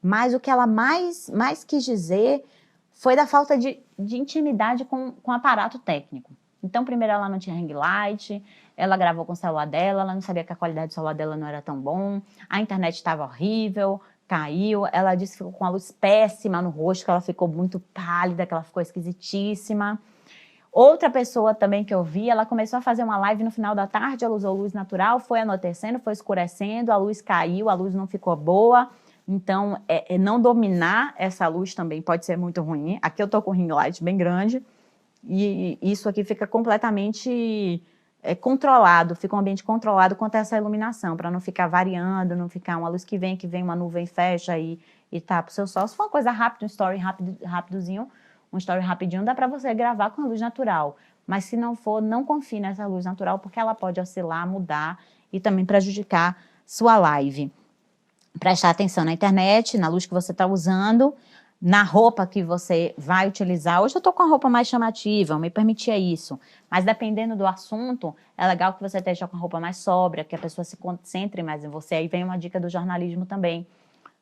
mas o que ela mais quis dizer foi da falta de intimidade com o aparato técnico. Então, primeiro ela não tinha ring light, ela gravou com o celular dela, ela não sabia que a qualidade do celular dela não era tão bom, a internet estava horrível, caiu, ela disse que ficou com a luz péssima no rosto, que ela ficou muito pálida, que ela ficou esquisitíssima. Outra pessoa também que eu vi, ela começou a fazer uma live no final da tarde, ela usou luz natural, foi anoitecendo, foi escurecendo, a luz caiu, a luz não ficou boa. Então, não dominar essa luz também pode ser muito ruim. Aqui eu tô com o ring light bem grande, e isso aqui fica completamente controlado, fica um ambiente controlado quanto a essa iluminação, para não ficar variando, não ficar uma luz que vem, uma nuvem fecha e tapa o seu sol. Se for uma coisa rápida, um story rapidozinho, um story rapidinho, dá para você gravar com a luz natural. Mas se não for, não confie nessa luz natural, porque ela pode oscilar, mudar e também prejudicar sua live. Prestar atenção na internet, na luz que você está usando, na roupa que você vai utilizar. Hoje eu estou com a roupa mais chamativa, me permitia isso. Mas dependendo do assunto, é legal que você esteja com a roupa mais sóbria, que a pessoa se concentre mais em você. Aí vem uma dica do jornalismo também.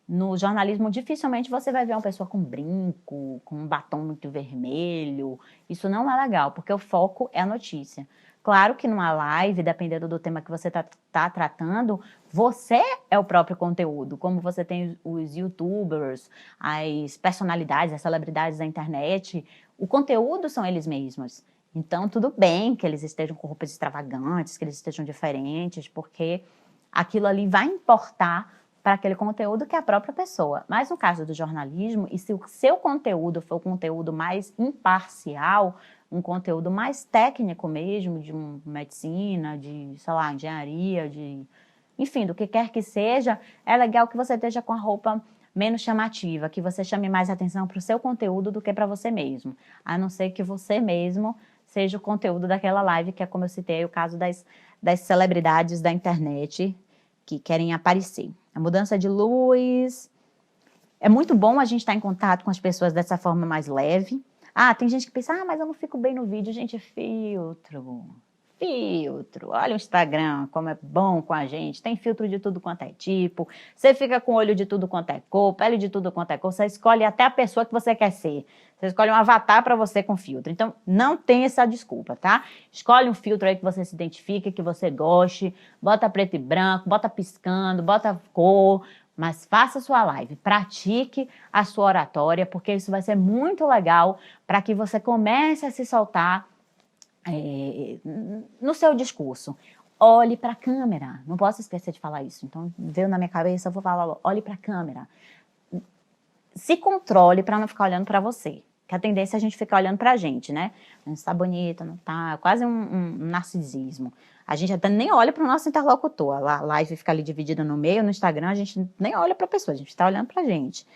No jornalismo, dificilmente você vai ver uma pessoa com brinco, com um batom muito vermelho. Isso não é legal, porque o foco é a notícia. Claro que numa live, dependendo do tema que você tá tratando, você é o próprio conteúdo. Como você tem os youtubers, as personalidades, as celebridades da internet, o conteúdo são eles mesmos. Então, tudo bem que eles estejam com roupas extravagantes, que eles estejam diferentes, porque aquilo ali vai importar para aquele conteúdo que é a própria pessoa. Mas no caso do jornalismo, e se o seu conteúdo for um conteúdo mais imparcial, um conteúdo mais técnico mesmo, de medicina, de, sei lá, engenharia, enfim, do que quer que seja, é legal que você esteja com a roupa menos chamativa, que você chame mais atenção para o seu conteúdo do que para você mesmo. A não ser que você mesmo seja o conteúdo daquela live, que é como eu citei, o caso das celebridades da internet que querem aparecer. A mudança de luz. É muito bom a gente estar em contato com as pessoas dessa forma mais leve. Tem gente que pensa, mas eu não fico bem no vídeo. Gente, filtro. Olha o Instagram, como é bom com a gente. Tem filtro de tudo quanto é tipo. Você fica com olho de tudo quanto é cor, pele de tudo quanto é cor. Você escolhe até a pessoa que você quer ser. Você escolhe um avatar para você com filtro. Então, não tem essa desculpa, tá? Escolhe um filtro aí que você se identifique, que você goste. Bota preto e branco, bota piscando, bota cor. Mas faça sua live, pratique a sua oratória, porque isso vai ser muito legal para que você comece a se soltar no seu discurso. Olhe para a câmera. Não posso esquecer de falar isso. Então, veio na minha cabeça, eu vou falar, olhe para a câmera. Se controle para não ficar olhando para você. Que a tendência é a gente ficar olhando para a gente, né? Não está bonita, não está... Quase um narcisismo. A gente até nem olha para o nosso interlocutor. A live fica ali dividida no meio, no Instagram, a gente nem olha para a pessoa, a gente está olhando para a gente.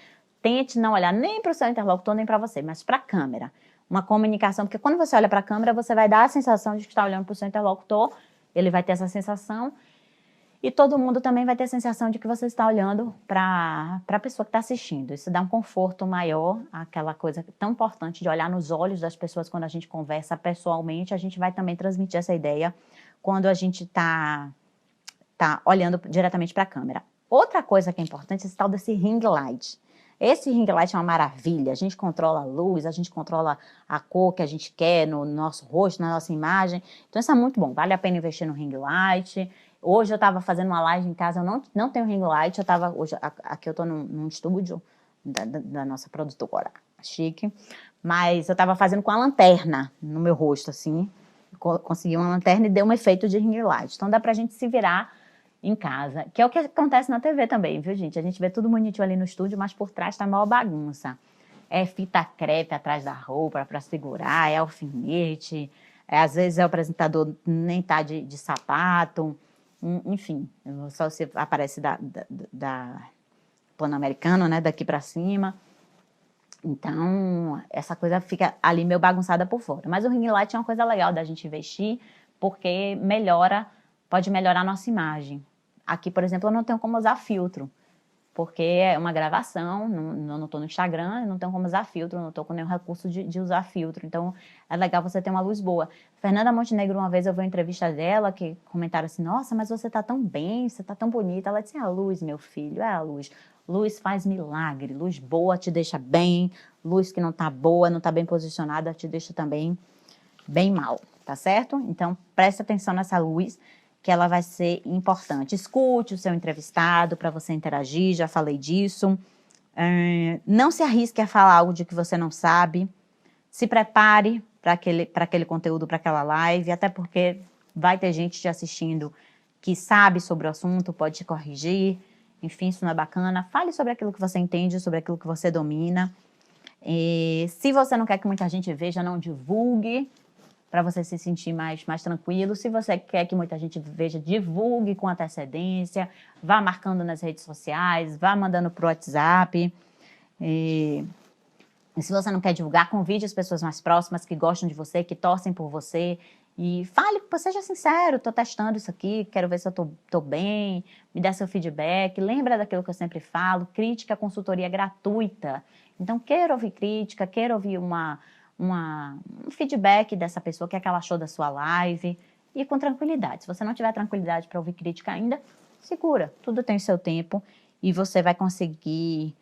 Tente não olhar nem para o seu interlocutor, nem para você, mas para a câmera. Uma comunicação, porque quando você olha para a câmera, você vai dar a sensação de que está olhando para o seu interlocutor, ele vai ter essa sensação, e todo mundo também vai ter a sensação de que você está olhando para a pessoa que está assistindo. Isso dá um conforto maior, aquela coisa tão importante de olhar nos olhos das pessoas quando a gente conversa pessoalmente, a gente vai também transmitir essa ideia quando a gente tá olhando diretamente para a câmera. Outra coisa que é importante é esse tal desse ring light. Esse ring light é uma maravilha, a gente controla a luz, a gente controla a cor que a gente quer no nosso rosto, na nossa imagem. Então isso é muito bom, vale a pena investir no ring light. Hoje eu estava fazendo uma live em casa, eu não tenho ring light, aqui eu estou num estúdio da nossa produtora chique, mas eu estava fazendo com a lanterna no meu rosto, assim, consegui uma lanterna e deu um efeito de ring light. Então dá pra gente se virar em casa, que é o que acontece na TV também, viu, gente? A gente vê tudo bonitinho ali no estúdio, mas por trás tá a maior bagunça. É fita crepe atrás da roupa para segurar, é alfinete, às vezes o apresentador nem tá de sapato, enfim, só se aparece da Pan-Americano, né, daqui para cima. Então, essa coisa fica ali meio bagunçada por fora. Mas o ring light é uma coisa legal da gente investir, porque pode melhorar a nossa imagem. Aqui, por exemplo, eu não tenho como usar filtro, porque é uma gravação, não estou no Instagram, não tenho como usar filtro, não estou com nenhum recurso de usar filtro. Então, é legal você ter uma luz boa. Fernanda Montenegro, uma vez eu vi uma entrevista dela, que comentaram assim, nossa, mas você está tão bem, você está tão bonita. Ela disse, a luz, meu filho, é a luz. Luz faz milagre, luz boa te deixa bem, luz que não está boa, não está bem posicionada, te deixa também bem mal, tá certo? Então, preste atenção nessa luz, que ela vai ser importante. Escute o seu entrevistado para você interagir, já falei disso. Não se arrisque a falar algo de que você não sabe. Se prepare para aquele conteúdo, para aquela live, até porque vai ter gente te assistindo que sabe sobre o assunto, pode te corrigir. Enfim, isso não é bacana. Fale sobre aquilo que você entende, sobre aquilo que você domina. E se você não quer que muita gente veja, não divulgue, para você se sentir mais tranquilo. Se você quer que muita gente veja, divulgue com antecedência, vá marcando nas redes sociais, vá mandando para o WhatsApp. E se você não quer divulgar, convide as pessoas mais próximas que gostam de você, que torcem por você. E fale, seja sincero, estou testando isso aqui, quero ver se eu estou bem, me dê seu feedback. Lembra daquilo que eu sempre falo, crítica, consultoria gratuita. Então, queira ouvir crítica, queira ouvir um feedback dessa pessoa, o que é que ela achou da sua live, e com tranquilidade. Se você não tiver tranquilidade para ouvir crítica ainda, segura, tudo tem o seu tempo e você vai conseguir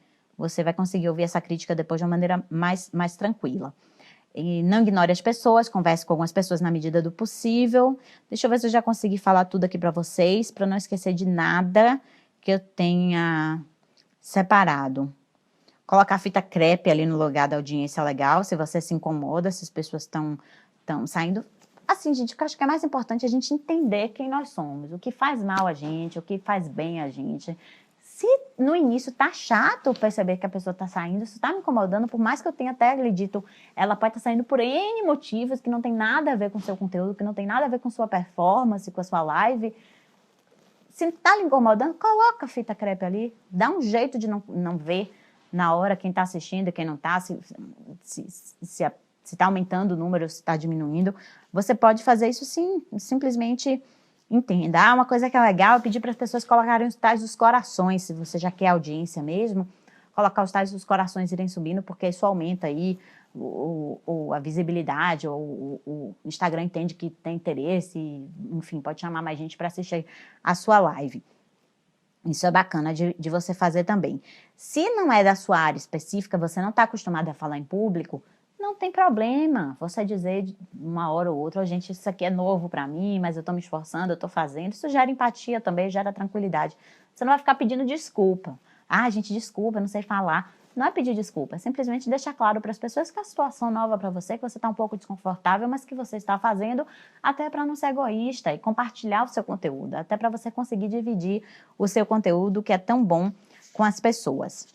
ouvir essa crítica depois de uma maneira mais tranquila. E não ignore as pessoas, converse com algumas pessoas na medida do possível. Deixa eu ver se eu já consegui falar tudo aqui para vocês, para não esquecer de nada que eu tenha separado. Colocar fita crepe ali no lugar da audiência é legal, se você se incomoda, se as pessoas estão saindo. Assim, gente, o que eu acho que é mais importante é a gente entender quem nós somos, o que faz mal a gente, o que faz bem a gente. Se no início tá chato perceber que a pessoa tá saindo, isso tá me incomodando, por mais que eu tenha até lhe dito, ela pode estar saindo por N motivos que não tem nada a ver com o seu conteúdo, que não tem nada a ver com sua performance, com a sua live. Se tá lhe incomodando, coloca a fita crepe ali, dá um jeito de não ver na hora quem está assistindo e quem não está, se está aumentando o número, se está diminuindo. Você pode fazer isso sim, simplesmente entenda. Uma coisa que é legal é pedir para as pessoas colocarem os tais dos corações, se você já quer audiência mesmo, colocar os tais dos corações irem subindo, porque isso aumenta aí a visibilidade, ou o Instagram entende que tem interesse, enfim, pode chamar mais gente para assistir a sua live. Isso é bacana de você fazer também. Se não é da sua área específica, você não está acostumado a falar em público, não tem problema. Você dizer uma hora ou outra, gente, isso aqui é novo para mim, mas eu estou me esforçando, eu estou fazendo. Isso gera empatia também, gera tranquilidade. Você não vai ficar pedindo desculpa. Ah, gente, desculpa, eu não sei falar. Não é pedir desculpa, é simplesmente deixar claro para as pessoas que a situação nova para você, que você está um pouco desconfortável, mas que você está fazendo até para não ser egoísta e compartilhar o seu conteúdo, até para você conseguir dividir o seu conteúdo que é tão bom com as pessoas.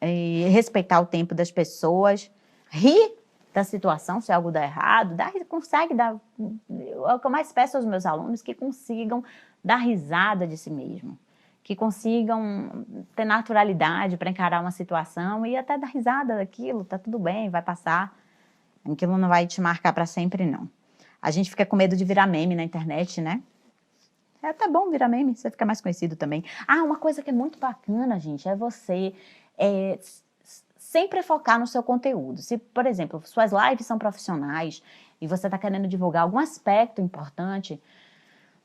E respeitar o tempo das pessoas, rir da situação, se algo dá errado, consegue dar... É o que eu mais peço aos meus alunos, que consigam dar risada de si mesmo, que consigam ter naturalidade para encarar uma situação e até dar risada daquilo, tá tudo bem, vai passar, aquilo não vai te marcar para sempre, não. A gente fica com medo de virar meme na internet, né? É até bom virar meme, você fica mais conhecido também. Ah, uma coisa que é muito bacana, gente, é você sempre focar no seu conteúdo. Se, por exemplo, suas lives são profissionais e você está querendo divulgar algum aspecto importante,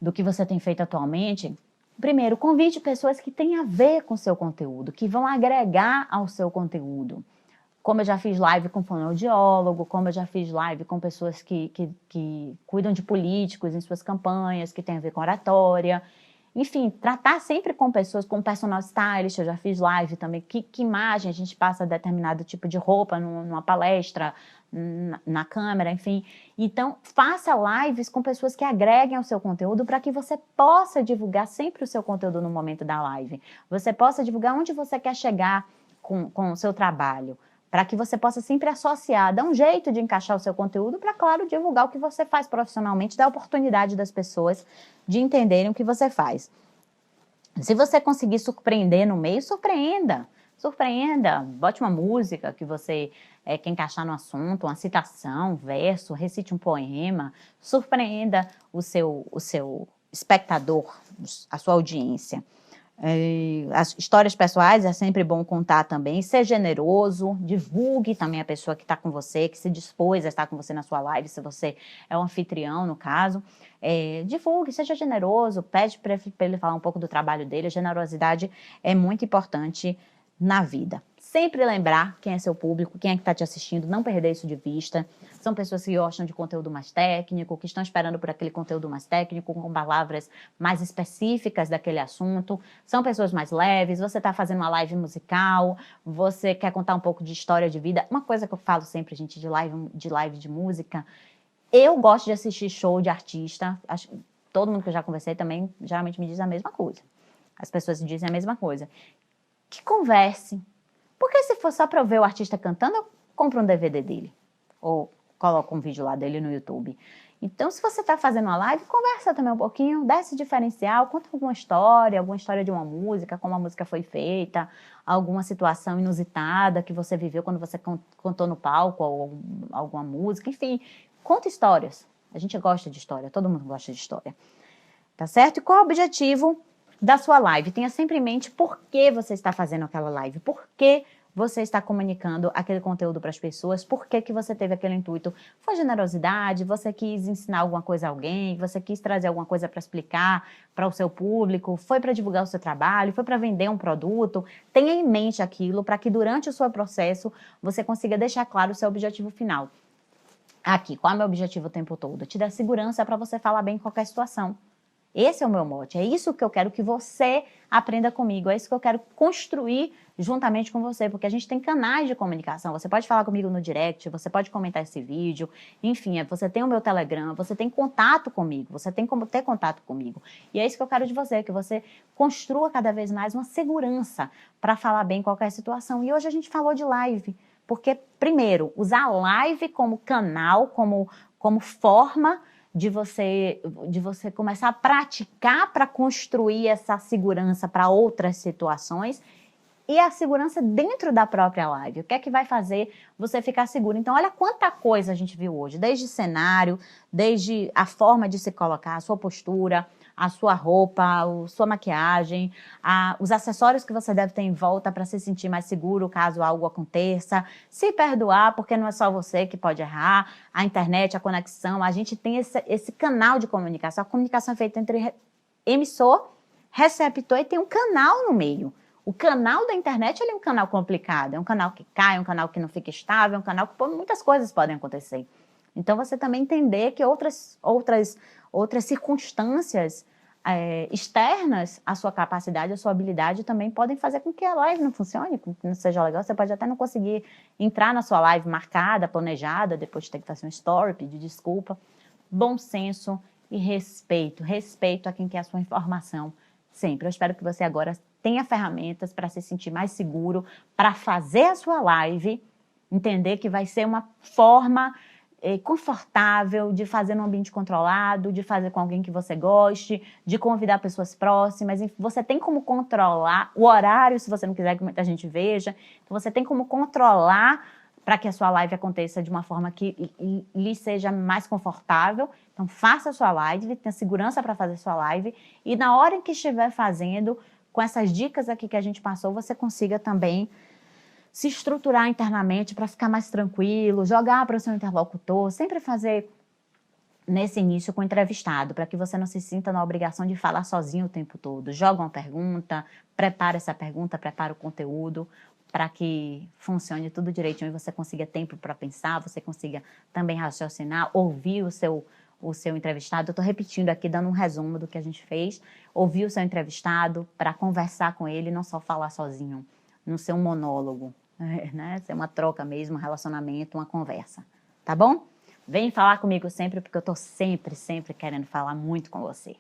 do que você tem feito atualmente, primeiro, convide pessoas que têm a ver com o seu conteúdo, que vão agregar ao seu conteúdo. Como eu já fiz live com fonoaudiólogo, como eu já fiz live com pessoas que cuidam de políticos em suas campanhas, que têm a ver com oratória. Enfim, tratar sempre com pessoas, com personal stylist, eu já fiz live também, que imagem a gente passa determinado tipo de roupa numa palestra, na câmera, enfim. Então, faça lives com pessoas que agreguem ao seu conteúdo para que você possa divulgar sempre o seu conteúdo no momento da live. Você possa divulgar onde você quer chegar com o seu trabalho, para que você possa sempre associar, dar um jeito de encaixar o seu conteúdo para, claro, divulgar o que você faz profissionalmente, dar oportunidade das pessoas de entenderem o que você faz. Se você conseguir surpreender no meio, surpreenda. Surpreenda, bote uma música que você quer encaixar no assunto, uma citação, um verso, recite um poema, surpreenda o seu espectador, a sua audiência. As histórias pessoais é sempre bom contar também, ser generoso, divulgue também a pessoa que está com você, que se dispôs a estar com você na sua live, se você é um anfitrião, no caso. Divulgue, seja generoso, pede para ele falar um pouco do trabalho dele. A generosidade é muito importante na vida. Sempre lembrar quem é seu público, quem é que está te assistindo, não perder isso de vista. São pessoas que gostam de conteúdo mais técnico, que estão esperando por aquele conteúdo mais técnico, com palavras mais específicas daquele assunto. São pessoas mais leves, você está fazendo uma live musical, você quer contar um pouco de história de vida. Uma coisa que eu falo sempre, gente, de live de música, eu gosto de assistir show de artista. Todo mundo que eu já conversei também geralmente me diz a mesma coisa. As pessoas dizem a mesma coisa. Que converse. Porque se for só para eu ver o artista cantando, eu compro um DVD dele. Ou coloco um vídeo lá dele no YouTube. Então, se você está fazendo uma live, conversa também um pouquinho, dá esse diferencial, conta alguma história de uma música, como a música foi feita, alguma situação inusitada que você viveu quando você cantou no palco, ou alguma música, enfim. Conta histórias. A gente gosta de história, todo mundo gosta de história. Tá certo? E qual é o objetivo da sua live? Tenha sempre em mente por que você está fazendo aquela live, por que você está comunicando aquele conteúdo para as pessoas, por que você teve aquele intuito. Foi generosidade, você quis ensinar alguma coisa a alguém, você quis trazer alguma coisa para explicar para o seu público, foi para divulgar o seu trabalho, foi para vender um produto. Tenha em mente aquilo para que durante o seu processo você consiga deixar claro o seu objetivo final. Aqui, qual é o meu objetivo o tempo todo? Te dar segurança para você falar bem em qualquer situação. Esse é o meu mote, é isso que eu quero que você aprenda comigo, é isso que eu quero construir juntamente com você, porque a gente tem canais de comunicação, você pode falar comigo no direct, você pode comentar esse vídeo, enfim, você tem o meu Telegram, você tem contato comigo, você tem como ter contato comigo. E é isso que eu quero de você, que você construa cada vez mais uma segurança para falar bem em qualquer situação. E hoje a gente falou de live, porque, primeiro, usar a live como canal, como forma de você começar a praticar para construir essa segurança para outras situações e a segurança dentro da própria live. O que é que vai fazer você ficar seguro? Então, olha quanta coisa a gente viu hoje, desde cenário, desde a forma de se colocar, a sua postura, a sua roupa, a sua maquiagem, os acessórios que você deve ter em volta para se sentir mais seguro caso algo aconteça, se perdoar, porque não é só você que pode errar, a internet, a conexão, a gente tem esse canal de comunicação, a comunicação é feita entre emissor, receptor e tem um canal no meio. O canal da internet ele é um canal complicado, é um canal que cai, é um canal que não fica estável, é um canal que muitas coisas podem acontecer. Então, você também entender que outras circunstâncias externas à sua capacidade, à sua habilidade, também podem fazer com que a live não funcione, com que não seja legal. Você pode até não conseguir entrar na sua live marcada, planejada, depois de ter que fazer um story, pedir desculpa. Bom senso e respeito. Respeito a quem quer a sua informação sempre. Eu espero que você agora tenha ferramentas para se sentir mais seguro, para fazer a sua live, entender que vai ser uma forma confortável de fazer num ambiente controlado, de fazer com alguém que você goste, de convidar pessoas próximas. Você tem como controlar o horário, se você não quiser que muita gente veja. Então, você tem como controlar para que a sua live aconteça de uma forma que lhe seja mais confortável. Então, faça a sua live, tenha segurança para fazer a sua live e na hora em que estiver fazendo, com essas dicas aqui que a gente passou, você consiga também se estruturar internamente para ficar mais tranquilo, jogar para o seu interlocutor, sempre fazer nesse início com o entrevistado, para que você não se sinta na obrigação de falar sozinho o tempo todo. Joga uma pergunta, prepara essa pergunta, prepara o conteúdo, para que funcione tudo direitinho e você consiga tempo para pensar, você consiga também raciocinar, ouvir o seu entrevistado. Eu estou repetindo aqui, dando um resumo do que a gente fez. Ouvir o seu entrevistado para conversar com ele, não só falar sozinho, não ser um monólogo, né? Ser uma troca mesmo, um relacionamento, uma conversa, tá bom? Vem falar comigo sempre, porque eu estou sempre, sempre querendo falar muito com você.